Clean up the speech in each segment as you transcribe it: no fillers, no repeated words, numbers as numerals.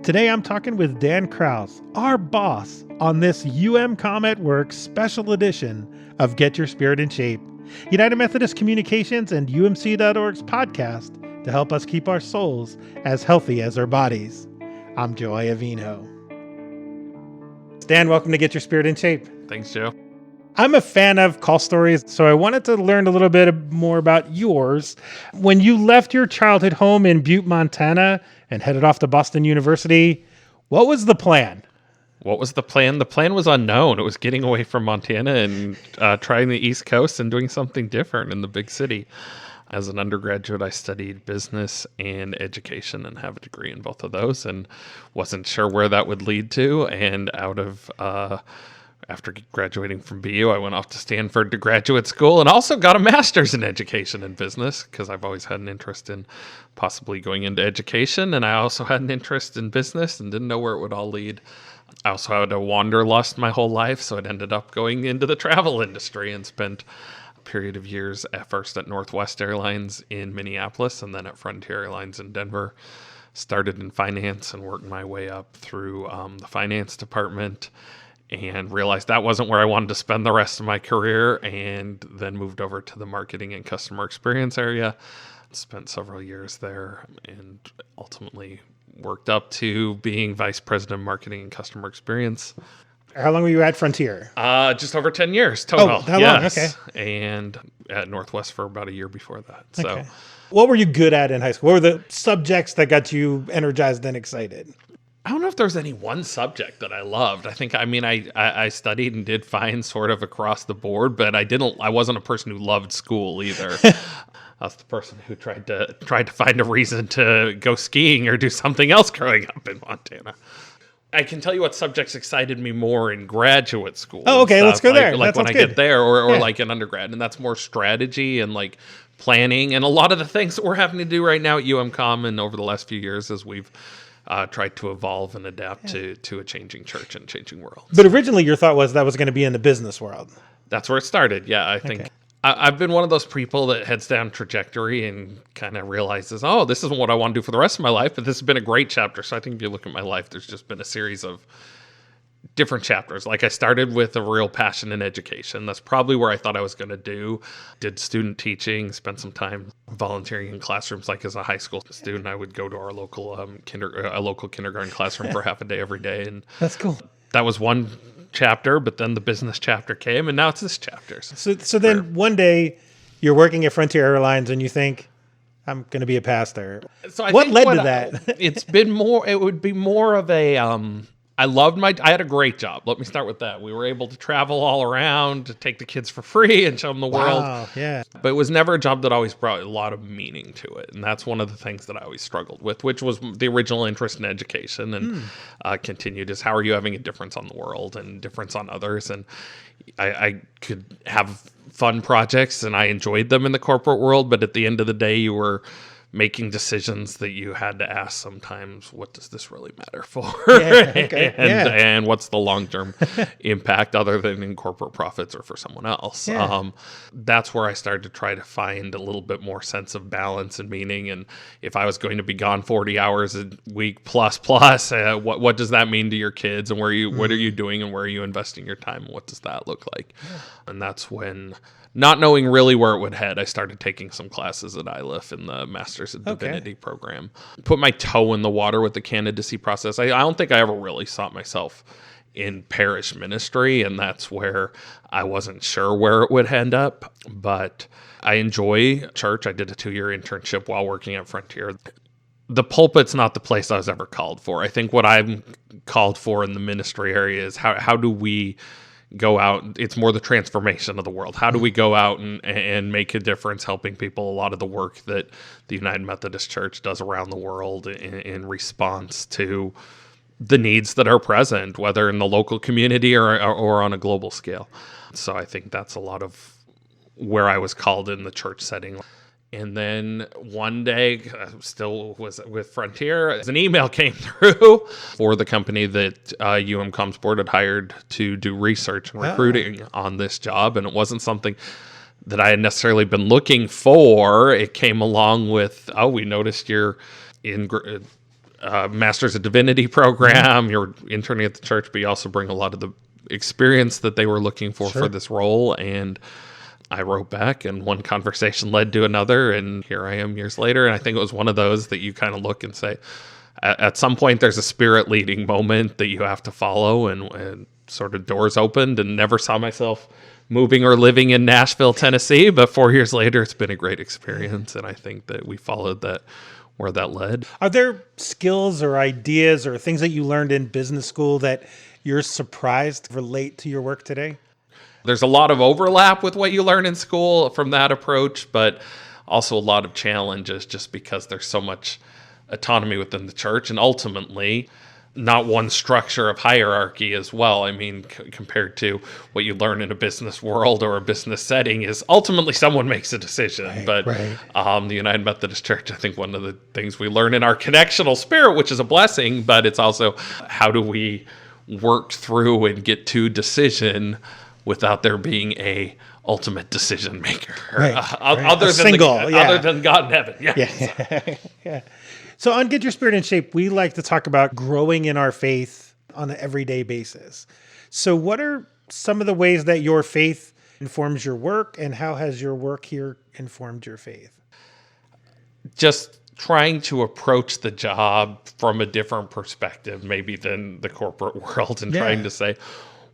Today I'm talking with Dan Krause, our boss, on this UMCom at Work special edition of Get Your Spirit in Shape, United Methodist Communications and UMC.org's podcast to help us keep our souls as healthy as our bodies. I'm Joe Iovino. Dan, welcome to Get Your Spirit in Shape. Thanks, Joe. I'm a fan of call stories, so I wanted to learn a little bit more about yours. When you left your childhood home in Butte, Montana, and headed off to Boston University, what was the plan? What was the plan? The plan was unknown. It was getting away from Montana and trying the East Coast and doing something different in the big city. As an undergraduate, I studied business and education and have a degree in both of those, and wasn't sure where that would lead to. And after graduating from BU, I went off to Stanford to graduate school and also got a master's in education and business because I've always had an interest in possibly going into education. And I also had an interest in business and didn't know where it would all lead. I also had a wanderlust my whole life, so it ended up going into the travel industry and spent a period of years at first at Northwest Airlines in Minneapolis and then at Frontier Airlines in Denver. Started in finance and worked my way up through the finance department, and realized that wasn't where I wanted to spend the rest of my career, and then moved over to the marketing and customer experience area. Spent several years there and ultimately worked up to being vice president of marketing and customer experience. How long were you at Frontier? Just over 10 years total. Oh, how long? Okay. And at Northwest for about a year before that. Okay. So, what were you good at in high school? What were the subjects that got you energized and excited? I don't know if there's any one subject that I loved. I studied and did fine sort of across the board, but I wasn't a person who loved school either. I was the person who tried to find a reason to go skiing or do something else growing up in Montana. I can tell you what subjects excited me more in graduate school. Oh, okay, let's go there. Like when I get there or like in undergrad, and that's more strategy and like planning and a lot of the things that we're having to do right now at UMCom and over the last few years as we've tried to evolve and adapt to a changing church and changing world. But originally your thought was that was going to be in the business world. That's where it started. Yeah, I think I've been one of those people that heads down trajectory and kind of realizes, oh, this isn't what I want to do for the rest of my life, but this has been a great chapter. So I think if you look at my life, there's just been a series of different chapters. Like I started with a real passion in education. That's probably where I thought I was going to do. Did student teaching, spent some time volunteering in classrooms. Like as a high school student, I would go to our local local kindergarten classroom for half a day every day. And that's cool. That was one chapter, but then the business chapter came, and now it's this chapter. So then one day you're working at Frontier Airlines and you think, I'm going to be a pastor. So what led to that? It would be more of a, I had a great job. Let me start with that. We were able to travel all around, to take the kids for free and show them the world. Wow, yeah. But it was never a job that always brought a lot of meaning to it. And that's one of the things that I always struggled with, which was the original interest in education and continued is how are you having a difference on the world and difference on others? And I could have fun projects and I enjoyed them in the corporate world. But at the end of the day, you were making decisions that you had to ask sometimes, what does this really matter for? And what's the long-term impact other than in corporate profits or for someone else? Yeah. That's where I started to try to find a little bit more sense of balance and meaning. And if I was going to be gone 40 hours a week plus, what does that mean to your kids? And what are you doing and where are you investing your time? And what does that look like? Yeah. And that's when, not knowing really where it would head, I started taking some classes at ILIF in the Master's of Divinity program. Put my toe in the water with the candidacy process. I don't think I ever really saw myself in parish ministry, and that's where I wasn't sure where it would end up. But I enjoy church. I did a 2-year internship while working at Frontier. The pulpit's not the place I was ever called for. I think what I'm called for in the ministry area is how do we go out? It's more the transformation of the world. How do we go out and make a difference, helping people? A lot of the work that the United Methodist Church does around the world in response to the needs that are present, whether in the local community or on a global scale. So I think that's a lot of where I was called in the church setting. And then one day, still was with Frontier, an email came through for the company that UMCom's board had hired to do research and recruiting on this job. And it wasn't something that I had necessarily been looking for. It came along with, we noticed you're in Master's of Divinity program. You're interning at the church, but you also bring a lot of the experience that they were looking for this role. And I wrote back, and one conversation led to another, and here I am years later. And I think it was one of those that you kind of look and say, at some point there's a spirit leading moment that you have to follow, and sort of doors opened, and never saw myself moving or living in Nashville, Tennessee. But 4 years later, it's been a great experience. And I think that we followed that where that led. Are there skills or ideas or things that you learned in business school that you're surprised relate to your work today? There's a lot of overlap with what you learn in school from that approach, but also a lot of challenges just because there's so much autonomy within the church, and ultimately not one structure of hierarchy as well. I mean, compared to what you learn in a business world or a business setting is ultimately someone makes a decision. The United Methodist Church, I think one of the things we learn in our connectional spirit, which is a blessing, but it's also how do we work through and get to decision without there being a ultimate decision maker, other than God in heaven. Yeah. So on Get Your Spirit in Shape, we like to talk about growing in our faith on an everyday basis. So what are some of the ways that your faith informs your work, and how has your work here informed your faith? Just trying to approach the job from a different perspective, maybe than the corporate world, and trying to say,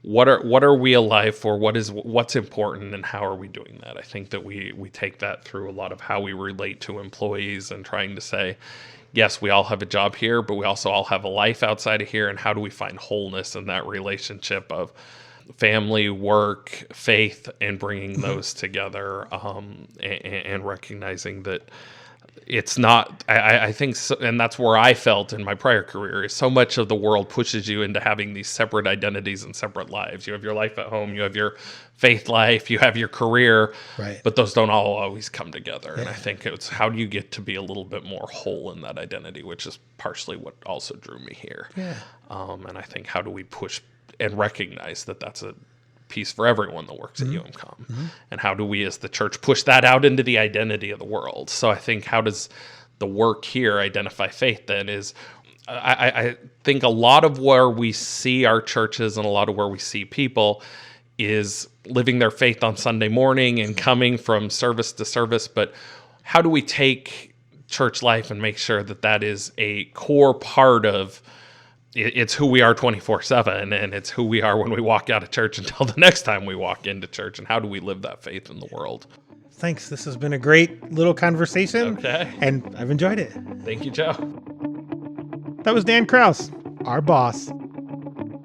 what are we alive for? What's important, and how are we doing that? I think that we take that through a lot of how we relate to employees, and trying to say, yes, we all have a job here, but we also all have a life outside of here, and how do we find wholeness in that relationship of family, work, faith, and bringing those together, and recognizing that it's not, I think, so, and that's where I felt in my prior career, is so much of the world pushes you into having these separate identities and separate lives. You have your life at home, you have your faith life, you have your career, but those don't all always come together. And I think it's how do you get to be a little bit more whole in that identity, which is partially what also drew me here. And I think how do we push and recognize that that's a piece for everyone that works at UMCom, and how do we as the church push that out into the identity of the world? So I think how does the work here identify faith then is, I think a lot of where we see our churches and a lot of where we see people is living their faith on Sunday morning and coming from service to service, but how do we take church life and make sure that that is a core part of it's who we are 24/7, and it's who we are when we walk out of church until the next time we walk into church, and how do we live that faith in the world? Thanks. This has been a great little conversation. Okay. And I've enjoyed it. Thank you, Joe. That was Dan Krause, our boss.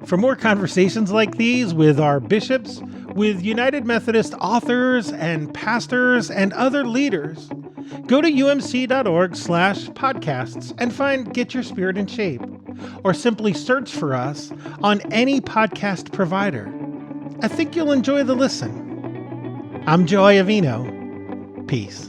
For more conversations like these with our bishops, with United Methodist authors and pastors and other leaders, go to umc.org/podcasts and find Get Your Spirit in Shape, or simply search for us on any podcast provider. I think you'll enjoy the listen. I'm Joe Iovino. Peace.